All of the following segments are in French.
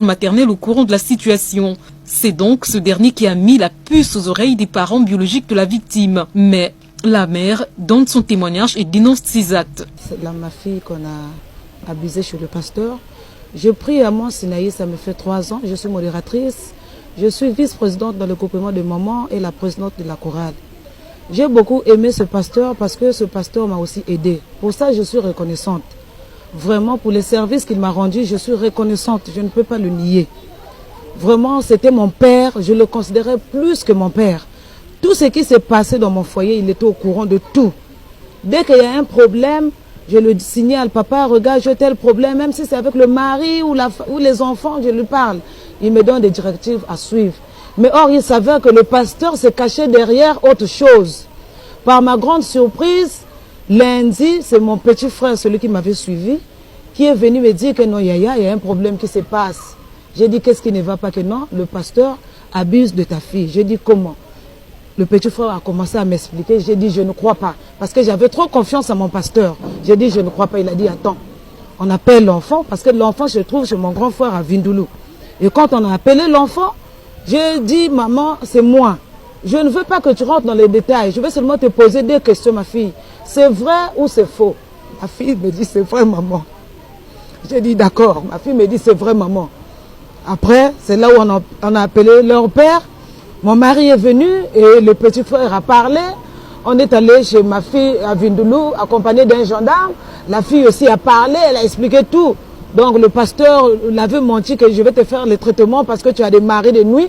maternelle au courant de la situation. C'est donc ce dernier qui a mis la puce aux oreilles des parents biologiques de la victime. Mais la mère donne son témoignage et dénonce ces actes. C'est ma fille qu'on a abusée chez le pasteur. Je prie à moi, Sinaï, ça me fait 3 ans. Je suis modératrice. Je suis vice-présidente dans le groupement de mamans et la présidente de la chorale. J'ai beaucoup aimé ce pasteur parce que ce pasteur m'a aussi aidée. Pour ça, je suis reconnaissante. Vraiment, pour les services qu'il m'a rendus, je suis reconnaissante. Je ne peux pas le nier. Vraiment, c'était mon père. Je le considérais plus que mon père. Tout ce qui s'est passé dans mon foyer, il était au courant de tout. Dès qu'il y a un problème, je le signale. Papa, regarde, j'ai tel problème. Même si c'est avec le mari ou les enfants, je lui parle. Il me donne des directives à suivre. Mais or, il s'avère que le pasteur s'est caché derrière autre chose. Par ma grande surprise, lundi, c'est mon petit frère, celui qui m'avait suivi, qui est venu me dire que non, Yaya, il y a un problème qui se passe. J'ai dit, qu'est-ce qui ne va pas? Que non, le pasteur abuse de ta fille. J'ai dit, comment? Le petit frère a commencé à m'expliquer. J'ai dit, je ne crois pas. Parce que j'avais trop confiance à mon pasteur. J'ai dit, je ne crois pas. Il a dit, attends, on appelle l'enfant, parce que l'enfant se trouve chez mon grand frère à Vindoulou. Et quand on a appelé l'enfant, j'ai dit, maman, c'est moi. Je ne veux pas que tu rentres dans les détails. Je vais seulement te poser 2 questions, ma fille. C'est vrai ou c'est faux? Ma fille me dit, c'est vrai, maman. J'ai dit, d'accord. Ma fille me dit, c'est vrai, maman. Après, c'est là où on a appelé leur père. Mon mari est venu et le petit frère a parlé. On est allé chez ma fille à Vindoulou, accompagné d'un gendarme. La fille aussi a parlé, elle a expliqué tout. Donc le pasteur l'avait menti que je vais te faire le traitement parce que tu as des maris de nuit.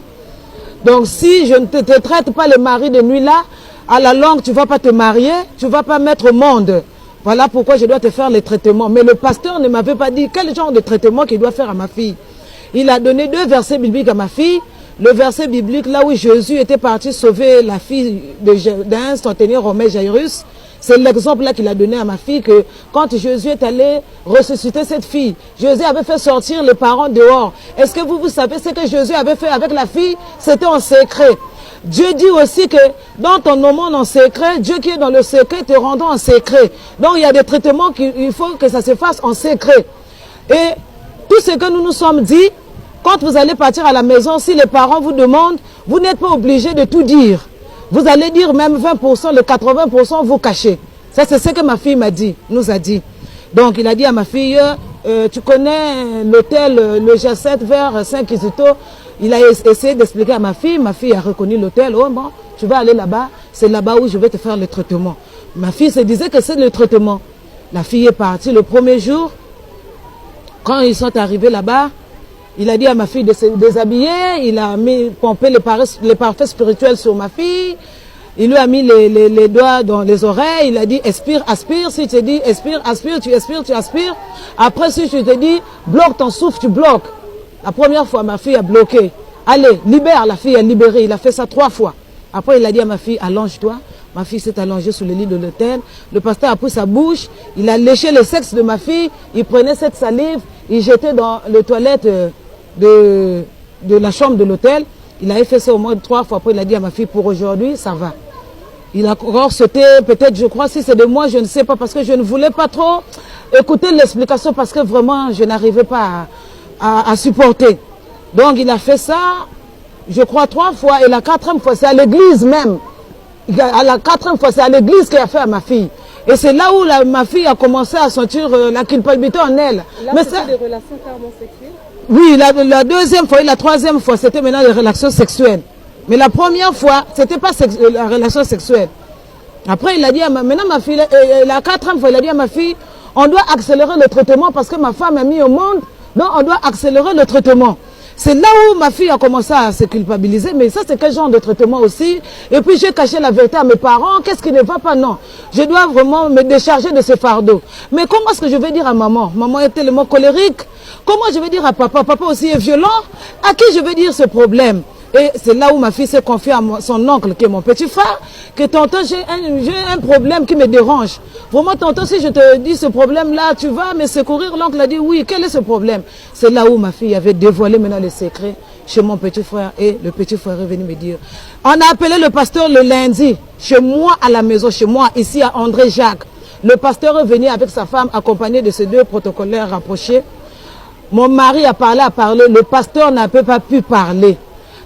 Donc si je ne te traite pas les maris de nuit là, à la longue tu ne vas pas te marier, tu ne vas pas mettre au monde. Voilà pourquoi je dois te faire les traitements. Mais le pasteur ne m'avait pas dit quel genre de traitement qu'il doit faire à ma fille. Il a donné 2 versets bibliques à ma fille. Le verset biblique là où Jésus était parti sauver la fille d'un centenaire romain Jairus. C'est l'exemple là qu'il a donné à ma fille que quand Jésus est allé ressusciter cette fille, Jésus avait fait sortir les parents dehors. Est-ce que vous savez ce que Jésus avait fait avec la fille? C'était en secret. Dieu dit aussi que dans ton monde en secret, Dieu qui est dans le secret te rendra en secret. Donc il y a des traitements qu'il faut que ça se fasse en secret. Et tout ce que nous nous sommes dit, quand vous allez partir à la maison, si les parents vous demandent, vous n'êtes pas obligé de tout dire. Vous allez dire même 20%, le 80% vous cachez. Ça, c'est ce que ma fille m'a dit, nous a dit. Donc, il a dit à ma fille, tu connais l'hôtel, le G7 vers Saint-Kizito. Il a essayé d'expliquer à ma fille a reconnu l'hôtel. Oh bon, tu vas aller là-bas, c'est là-bas où je vais te faire le traitement. Ma fille se disait que c'est le traitement. La fille est partie le premier jour. Quand ils sont arrivés là-bas, il a dit à ma fille de se déshabiller, il a pompé les parfums spirituels sur ma fille, il lui a mis les doigts dans les oreilles, il a dit expire, aspire, si tu te dis expire, aspire, tu aspires. Après si tu te dis bloque ton souffle, tu bloques. La première fois, ma fille a bloqué. Allez, libère, la fille a libéré, il a fait ça 3 fois. Après il a dit à ma fille, allonge-toi. Ma fille s'est allongée sur le lit de l'hôtel. Le pasteur a pris sa bouche, il a léché le sexe de ma fille, il prenait cette salive, il jetait dans les toilettes de la chambre de l'hôtel. Il avait fait ça au moins 3 fois. Après, il a dit à ma fille, pour aujourd'hui, ça va. Il a encore sauté, peut-être, je crois, si c'est de moi, je ne sais pas, parce que je ne voulais pas trop écouter l'explication, parce que vraiment, je n'arrivais pas à supporter. Donc, il a fait ça, je crois, 3 fois, et la 4e fois, c'est à l'église même. À la 4e fois, c'est à l'église qu'il a fait à ma fille. Et c'est là où ma fille a commencé à sentir la culpabilité en elle. Là, mais c'était des relations carrément sexuelles? Oui, la 2e fois et la 3e fois, c'était maintenant les relations sexuelles. Mais la première fois, c'était pas la relation sexuelle. Après, il a dit à maintenant ma fille, la 4e fois, il a dit à ma fille, on doit accélérer le traitement parce que ma femme est mise au monde, donc on doit accélérer le traitement. C'est là où ma fille a commencé à se culpabiliser, mais ça c'est quel genre de traitement aussi? Et puis j'ai caché la vérité à mes parents, qu'est-ce qui ne va pas? Non, je dois vraiment me décharger de ce fardeau. Mais comment est-ce que je vais dire à maman? Maman est tellement colérique. Comment je vais dire à papa? Papa aussi est violent. À qui je vais dire ce problème? Et c'est là où ma fille s'est confiée à son oncle, qui est mon petit frère, que tonton, j'ai un problème qui me dérange. Vraiment, tonton, si je te dis ce problème-là, tu vas me secourir? L'oncle a dit oui, quel est ce problème? C'est là où ma fille avait dévoilé maintenant les secrets chez mon petit frère. Et le petit frère est venu me dire, on a appelé le pasteur le lundi, chez moi à la maison, chez moi, ici à André Jacques. Le pasteur est venu avec sa femme, accompagné de ses 2 protocolaires rapprochés. Mon mari a parlé, le pasteur n'a pas pu parler.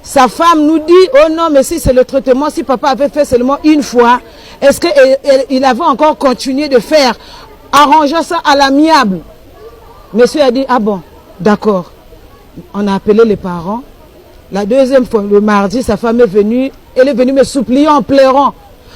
Sa femme nous dit, oh non, mais si c'est le traitement, si papa avait fait seulement une fois, est-ce qu'il avait encore continué de faire, arrangeant ça à l'amiable? Monsieur a dit, ah bon, d'accord. On a appelé les parents. La deuxième fois, le mardi, sa femme est venue, elle est venue me supplier en pleurant.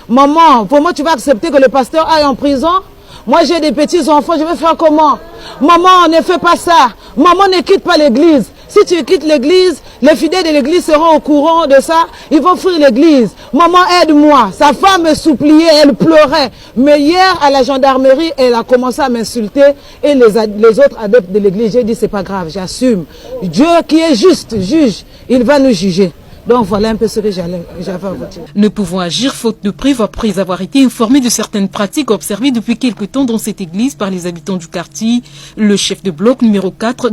Maman, comment tu vas accepter que le pasteur aille en prison? Moi, j'ai des petits-enfants, je vais faire comment? Maman, ne fais pas ça. Maman, ne quitte pas l'église. Si tu quittes l'église, les fidèles de l'église seront au courant de ça. Ils vont fuir l'église. Maman, aide-moi. Sa femme me suppliait, elle pleurait. Mais hier, à la gendarmerie, elle a commencé à m'insulter. Et les autres adeptes de l'église, j'ai dit, c'est pas grave, j'assume. Dieu qui est juste, juge, il va nous juger. Donc voilà un peu ce que j'avais à vous dire. Ne pouvant agir faute de preuves après avoir été informé de certaines pratiques observées depuis quelque temps dans cette église par les habitants du quartier, le chef de bloc numéro 4